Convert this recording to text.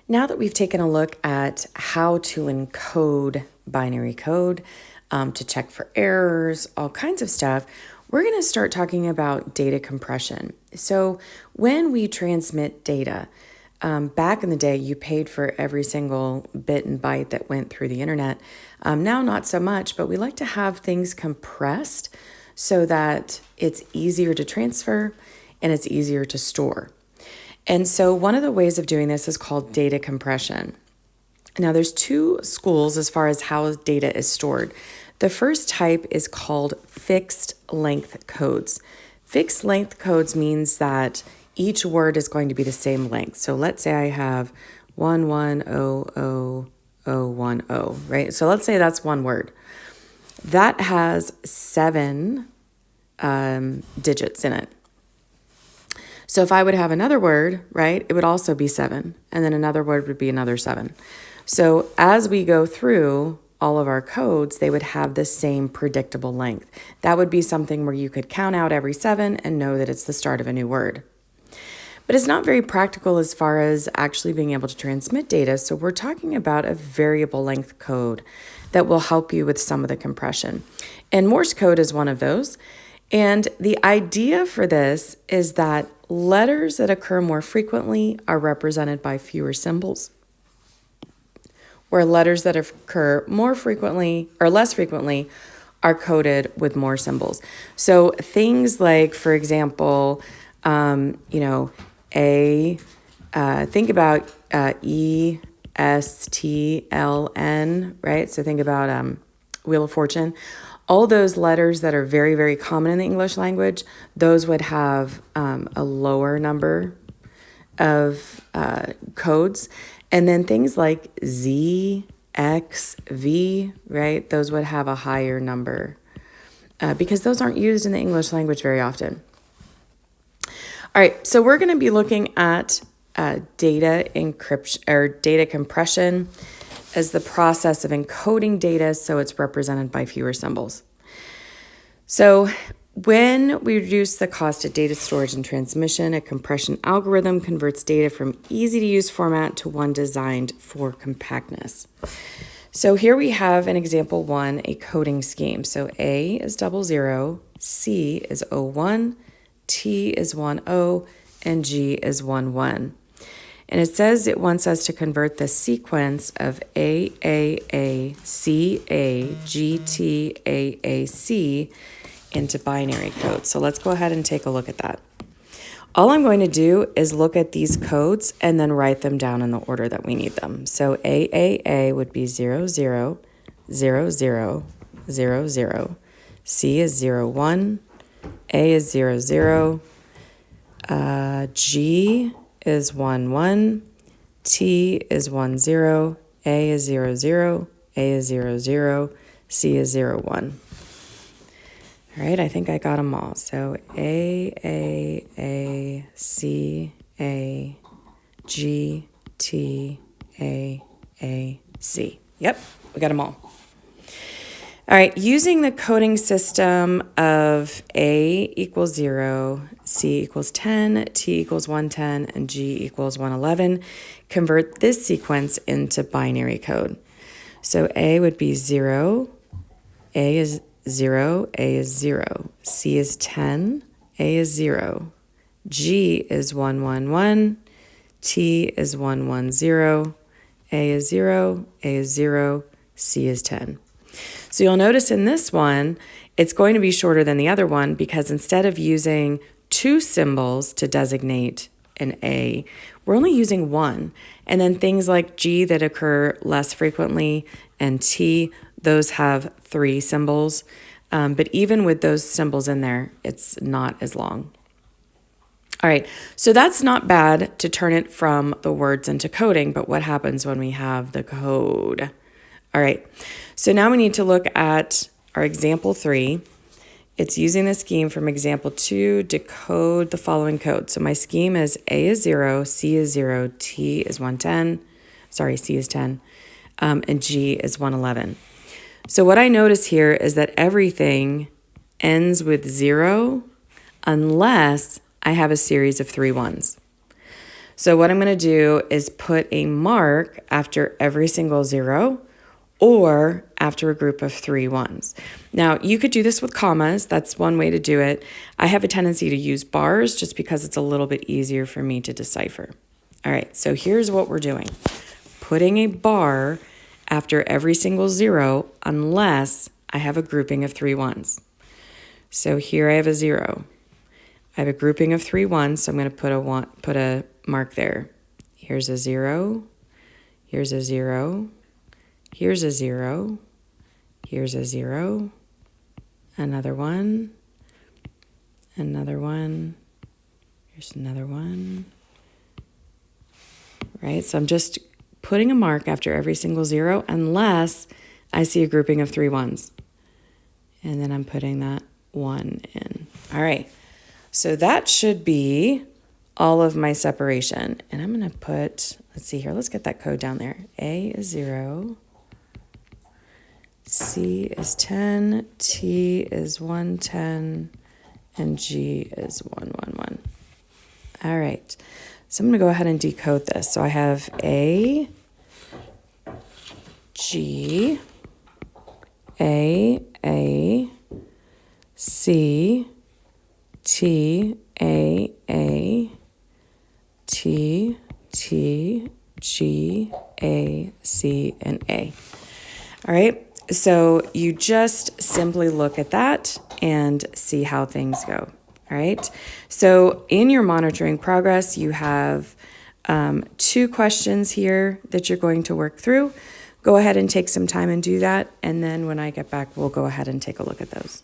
Now that we've taken a look at how to encode binary code, to check for errors, all kinds of stuff, we're going to start talking about data compression. So when we transmit data, back in the day, you paid for every single bit and byte that went through the internet. Now, not so much, but we like to have things compressed so that it's easier to transfer and it's easier to store. And so one of the ways of doing this is called data compression. Now, there's two schools as far as how data is stored. The first type is called fixed length codes. Fixed length codes means that each word is going to be the same length. So let's say I have 1100010, right? So let's say that's one word. That has 7 digits in it. So if I would have another word, right, it would also be 7, and then another word would be another 7. So as we go through all of our codes, they would have the same predictable length. That would be something where you could count out every 7 and know that it's the start of a new word. But it's not very practical as far as actually being able to transmit data, so we're talking about a variable length code that will help you with some of the compression. And Morse code is one of those. And the idea for this is that letters that occur more frequently are represented by fewer symbols, where letters that occur more frequently or less frequently are coded with more symbols. So things like, for example, think about ESTLN, right? So think about Wheel of Fortune. All those letters that are very, very common in the English language, those would have a lower number of codes. And then things like Z, X, V, right? Those would have a higher number because those aren't used in the English language very often. All right, so we're going to be looking at data encryption or data compression as the process of encoding data so it's represented by fewer symbols. So when we reduce the cost of data storage and transmission, a compression algorithm converts data from easy-to-use format to one designed for compactness. So here we have in example 1, a coding scheme. So A is 00, C is 01, T is 10, and G is 11. And it says it wants us to convert the sequence of AAACAGTAAC into binary code. So let's go ahead and take a look at that. All I'm going to do is look at these codes and then write them down in the order that we need them. So AAA would be 000000. C is 01. A is 00. G is 11. T is 10. A is 00. A is 00. C is 01. All right, I think I got them all. So A, C, A, G, T, A, C. Yep, we got them all. All right, using the coding system of A equals 0, C equals 10, T equals 110, and G equals 111, convert this sequence into binary code. So A would be 0, A is 0, A is 0, C is 10, A is 0, G is 111, T is 110, A is 0, A is 0, C is 10. So you'll notice in this one, it's going to be shorter than the other one because instead of using 2 symbols to designate an A, we're only using 1. And then things like G that occur less frequently and T, those have 3 symbols. But even with those symbols in there, it's not as long. All right, so that's not bad to turn it from the words into coding, but what happens when we have the code? All right, so now we need to look at our example 3. It's using the scheme from example 2 to code the following code. So my scheme is A is 0, C is 0, T is 110, C is 10, and G is 111. So what I notice here is that everything ends with 0 unless I have a series of 3 ones. So what I'm going to do is put a mark after every single 0 or after a group of 3 ones. Now, you could do this with commas. That's one way to do it. I have a tendency to use bars just because it's a little bit easier for me to decipher. All right, so here's what we're doing. Putting a bar after every single 0 unless I have a grouping of 3 ones. So here I have a 0. I have a grouping of 3 ones, so I'm going to put a mark there. Here's a 0. Here's a 0. Here's a 0. Here's a 0. Another one. Another one. Here's another one. Right? So I'm just putting a mark after every single 0 unless I see a grouping of 3 ones. And then I'm putting that 1 in. All right. So that should be all of my separation. And I'm going to put, let's see here, let's get that code down there. A is 0. C is 10. T is 110. And G is 111. All right. So I'm going to go ahead and decode this. So I have A, G, A, C, T, A, T, T, G, A, C, and A. All right. So you just simply look at that and see how things go. All right. So in your monitoring progress, you have 2 questions here that you're going to work through. Go ahead and take some time and do that. And then when I get back, we'll go ahead and take a look at those.